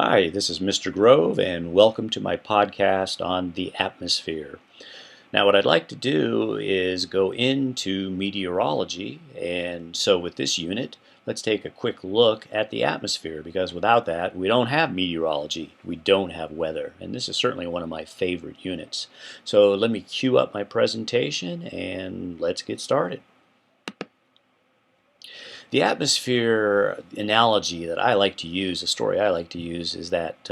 Hi, this is Mr. Grove, and welcome to my podcast on the atmosphere. Now, what I'd like to do is go into meteorology, and so with this unit, let's take a quick look at the atmosphere, because without that, we don't have meteorology, we don't have weather, and this is certainly one of my favorite units. So let me cue up my presentation, and let's get started. The atmosphere analogy that I like to use, a story I like to use, is that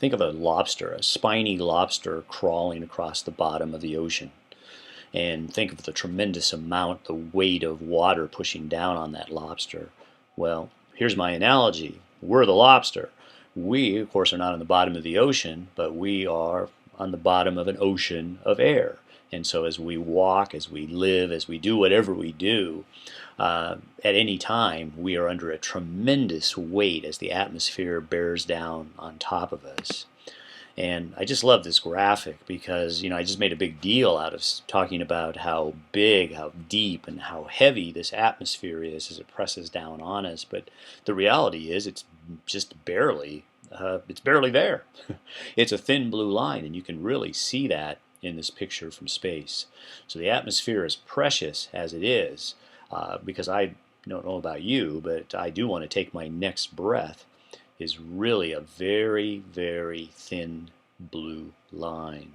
think of a lobster, a spiny lobster crawling across the bottom of the ocean. And think of the tremendous amount, the weight of water pushing down on that lobster. Well, here's my analogy. We're the lobster. We, of course, are not on the bottom of the ocean, but we are on the bottom of an ocean of air. And so as we walk, as we live, as we do whatever we do, at any time we are under a tremendous weight as the atmosphere bears down on top of us. And I just love this graphic because, I just made a big deal out of talking about how big, how deep, and how heavy this atmosphere is as it presses down on us. But the reality is it's just barely there. It's a thin blue line, and you can really see that in this picture from space. So the atmosphere is precious as it is, because I don't know about you, but I do want to take my next breath, is really a very, very thin blue line.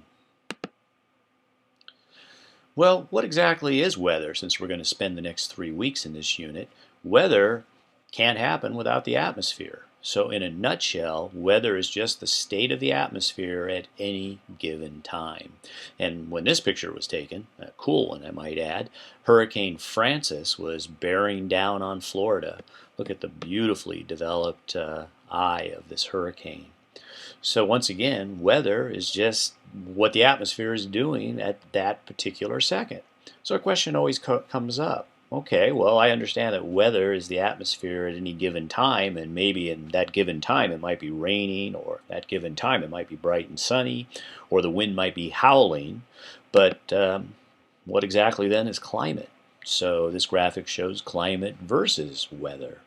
Well, what exactly is weather, since we're going to spend the next 3 weeks in this unit? Weather can't happen without the atmosphere. So in a nutshell, weather is just the state of the atmosphere at any given time. And when this picture was taken, a cool one I might add, Hurricane Francis was bearing down on Florida. Look at the beautifully developed eye of this hurricane. So once again, weather is just what the atmosphere is doing at that particular second. So a question always comes up. Okay, well, I understand that weather is the atmosphere at any given time, and maybe in that given time it might be raining, or that given time it might be bright and sunny, or the wind might be howling. But what exactly then is climate? So this graphic shows climate versus weather.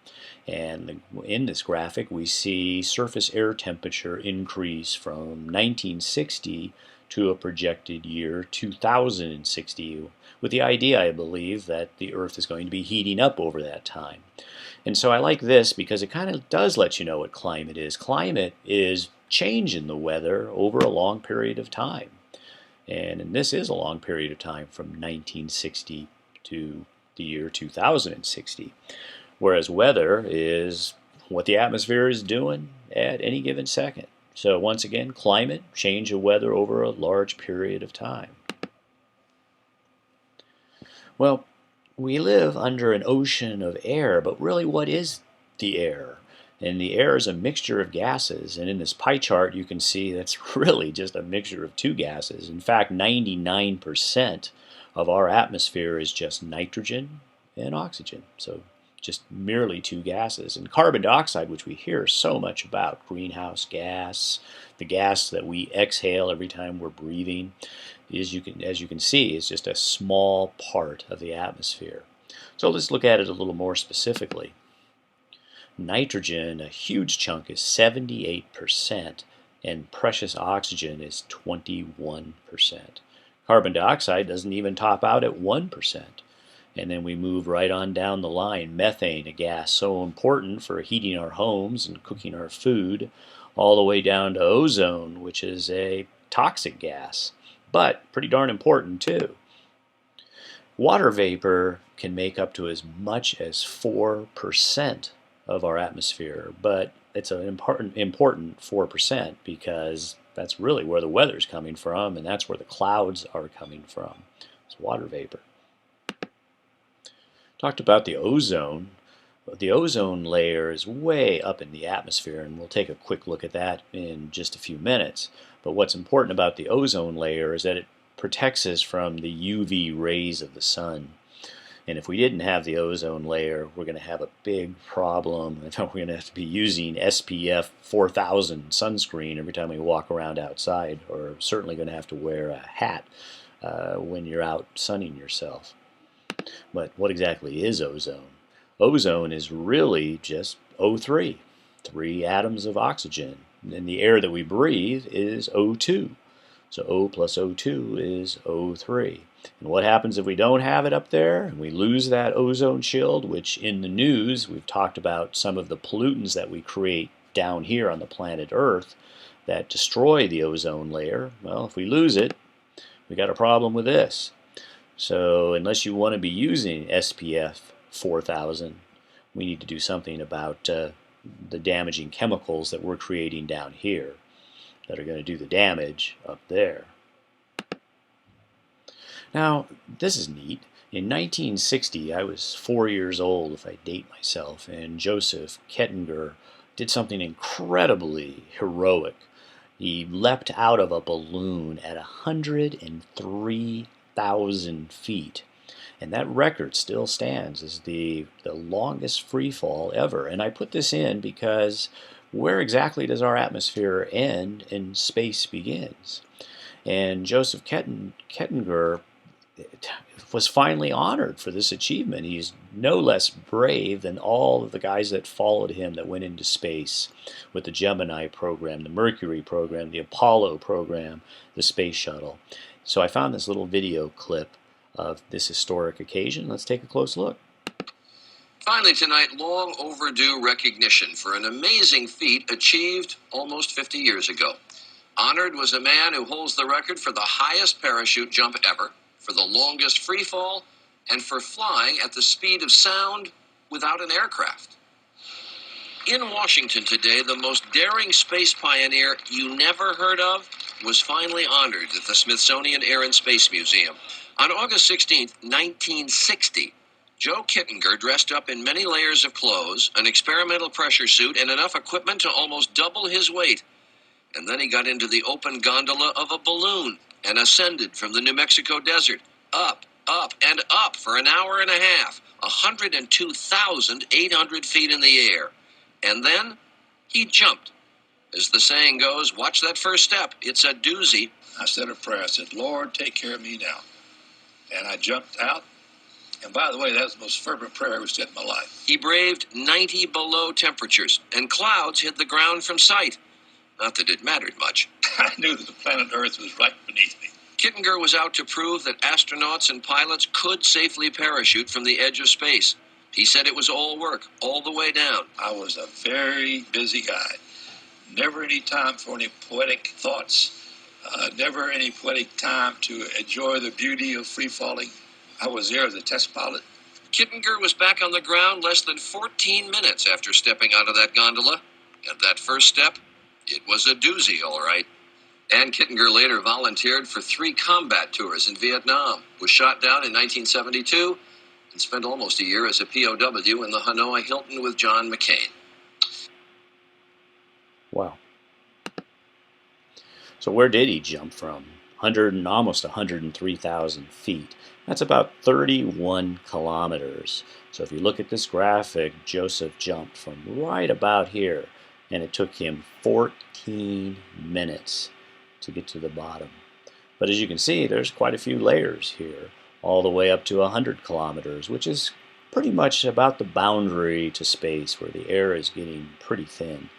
And in this graphic we see surface air temperature increase from 1960 to a projected year 2060, with the idea, I believe, that the Earth is going to be heating up over that time. And so I like this because it kind of does let you know what climate is. Climate is change in the weather over a long period of time. And this is a long period of time from 1960 to the year 2060. Whereas weather is what the atmosphere is doing at any given second. So once again, climate, change of weather over a large period of time. Well, we live under an ocean of air, but really what is the air? And the air is a mixture of gases, and in this pie chart you can see that's really just a mixture of two gases. In fact, 99% of our atmosphere is just nitrogen and oxygen, so just merely two gases. And carbon dioxide, which we hear so much about, greenhouse gas, the gas that we exhale every time we're breathing, as you can see, is just a small part of the atmosphere. So let's look at it a little more specifically. Nitrogen, a huge chunk, is 78%, and precious oxygen is 21%. Carbon dioxide doesn't even top out at 1%. And then we move right on down the line. Methane, a gas so important for heating our homes and cooking our food, all the way down to ozone, which is a toxic gas, but pretty darn important too. Water vapor can make up to as much as 4% of our atmosphere, but it's an important 4% because that's really where the weather's coming from, and that's where the clouds are coming from. It's water vapor. Talked about the ozone. The ozone layer is way up in the atmosphere, and we'll take a quick look at that in just a few minutes. But what's important about the ozone layer is that it protects us from the UV rays of the sun. And if we didn't have the ozone layer, we're going to have a big problem. We're going to have to be using SPF 4000 sunscreen every time we walk around outside, or certainly going to have to wear a hat when you're out sunning yourself. But what exactly is ozone? Ozone is really just O3, 3 atoms of oxygen, and the air that we breathe is O2. So O plus O2 is O3. And what happens if we don't have it up there and we lose that ozone shield, which in the news we've talked about some of the pollutants that we create down here on the planet Earth that destroy the ozone layer? Well, if we lose it, we got a problem with this. So unless you want to be using SPF 4000, we need to do something about the damaging chemicals that we're creating down here that are going to do the damage up there. Now, this is neat. In 1960, I was 4 years old, if I date myself, and Joseph Kittinger did something incredibly heroic. He leapt out of a balloon at 103,000 feet. And that record still stands as the longest free fall ever. And I put this in because where exactly does our atmosphere end and space begins? And Joseph Kittinger was finally honored for this achievement. He's no less brave than all of the guys that followed him that went into space with the Gemini program, the Mercury program, the Apollo program, the space shuttle. So I found this little video clip of this historic occasion. Let's take a close look. Finally tonight, long overdue recognition for an amazing feat achieved almost 50 years ago. Honored was a man who holds the record for the highest parachute jump ever, for the longest free fall, and for flying at the speed of sound without an aircraft. In Washington today, the most daring space pioneer you never heard of was finally honored at the Smithsonian Air and Space Museum. On August 16, 1960, Joe Kittinger dressed up in many layers of clothes, an experimental pressure suit, and enough equipment to almost double his weight. And then he got into the open gondola of a balloon and ascended from the New Mexico desert, up, and up for an hour and a half, 102,800 feet in the air. And then he jumped. As the saying goes, watch that first step. It's a doozy. I said a prayer. I said, Lord, take care of me now. And I jumped out. And by the way, that was the most fervent prayer I ever said in my life. He braved 90 below temperatures, and clouds hid the ground from sight. Not that it mattered much. I knew that the planet Earth was right beneath me. Kittinger was out to prove that astronauts and pilots could safely parachute from the edge of space. He said it was all work, all the way down. I was a very busy guy. Never any time for any poetic thoughts. Never any poetic time to enjoy the beauty of free falling. I was there as a test pilot. Kittinger was back on the ground less than 14 minutes after stepping out of that gondola. And that first step, it was a doozy, all right. And Kittinger later volunteered for 3 combat tours in Vietnam, was shot down in 1972, and spent almost a year as a POW in the Hanoi Hilton with John McCain. Wow. So where did he jump from? Almost 103,000 feet. That's about 31 kilometers. So if you look at this graphic, Joseph jumped from right about here, and it took him 14 minutes to get to the bottom. But as you can see, there's quite a few layers here, all the way up to 100 kilometers, which is pretty much about the boundary to space where the air is getting pretty thin.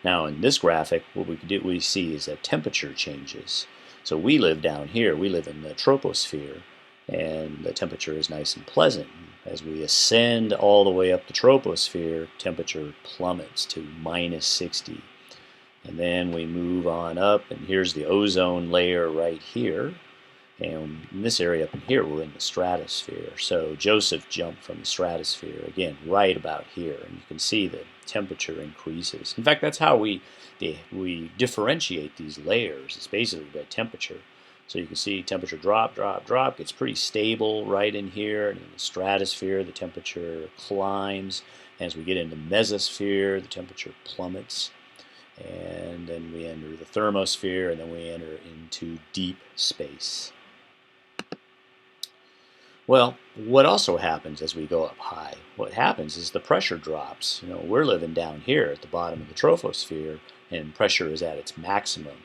Now in this graphic, what we see is that temperature changes. So we live down here, we live in the troposphere, and the temperature is nice and pleasant. As we ascend all the way up the troposphere, temperature plummets to minus 60. And then we move on up, and here's the ozone layer right here. And in this area up in here, we're in the stratosphere. So Joseph jumped from the stratosphere, again, right about here. And you can see the temperature increases. In fact, that's how we differentiate these layers. It's basically by temperature. So you can see temperature drop, gets pretty stable right in here. And in the stratosphere, the temperature climbs. As we get into mesosphere, the temperature plummets. And then we enter the thermosphere, and then we enter into deep space. Well, what also happens as we go up high? What happens is the pressure drops. We're living down here at the bottom of the troposphere, and pressure is at its maximum.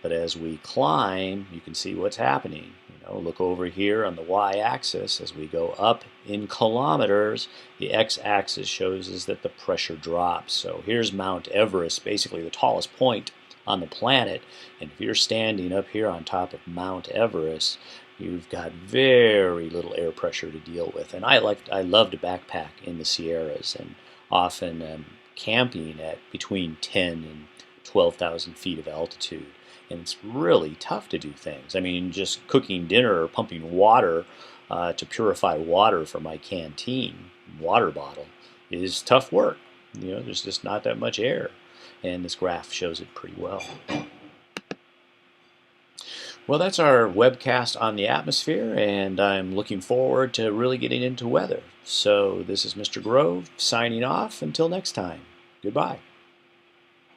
But as we climb, you can see what's happening. Look over here on the y-axis. As we go up in kilometers, the x-axis shows us that the pressure drops. So here's Mount Everest, basically the tallest point on the planet. And if you're standing up here on top of Mount Everest, you've got very little air pressure to deal with. And I love to backpack in the Sierras, and often camping at between 10 and 12,000 feet of altitude. And it's really tough to do things. I mean, just cooking dinner or pumping water to purify water for my canteen water bottle is tough work. There's just not that much air. And this graph shows it pretty well. Well, that's our webcast on the atmosphere, and I'm looking forward to really getting into weather. So this is Mr. Grove signing off. Until next time, goodbye.